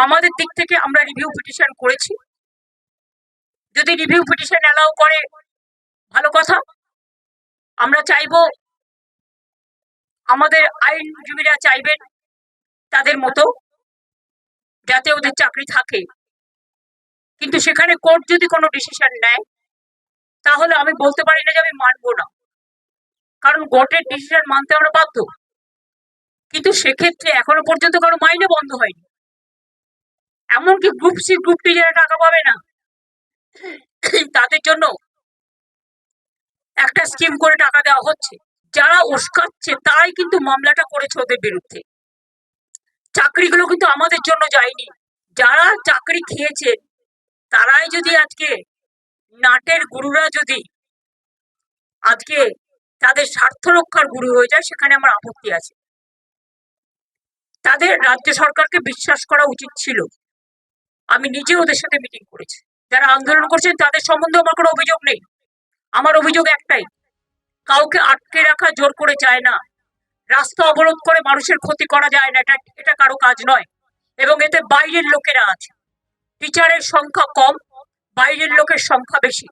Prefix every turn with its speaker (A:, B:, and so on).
A: আমাদের দিক থেকে আমরা রিভিউ পিটিশন করেছি। যদি রিভিউ পিটিশন অ্যালাউ করে ভালো কথা। আমরা চাইবো, আমাদের আইনজীবীরা চাইবেন তাদের মতো যাতে ওদের চাকরি থাকে, কিন্তু সেখানে কোর্ট যদি কোনো ডিসিশন নেয় তাহলে আমি বলতে পারি না যে আমি মানবো না, কারণ কোর্টের ডিসিশন মানতে আমরা বাধ্য। কিন্তু সেক্ষেত্রে এখনো পর্যন্ত কারো মাইনে বন্ধ হয়নি, এমনকি গ্রুপ সি গ্রুপ টি যারা টাকা পাবে না তাদের জন্য একটা স্কিম করে টাকা দেওয়া হচ্ছে। যারা উস্কাচ্ছে তারাই কিন্তু মামলাটা করেছে ওদের বিরুদ্ধে। চাকরিগুলো কিন্তু আমাদের জন্য যায়নি। যারা চাকরি খেয়েছে তারাই যদি আজকে নাটের গুরুরা যদি আজকে তাদের স্বার্থ রক্ষার গুরু হয়ে যায়, সেখানে আমার আপত্তি আছে। তাদের রাজ্য সরকারকে বিশ্বাস করা উচিত ছিল। আমি নিজে ওদের সাথে মিটিং করেছি। যারা আন্দোলন করছেন তাদের সম্বন্ধে আমার কোনো অভিযোগ নেই। আমার অভিযোগ একটাই, কাউকে আটকে রাখা জোর করে চায় না, রাস্তা অবরোধ করে মানুষের ক্ষতি করা যায় না, এটা কারো কাজ নয়। এবং এতে বাইরের লোকেরা আছে, টিচারের সংখ্যা কম, বাইরের লোকের সংখ্যা বেশি।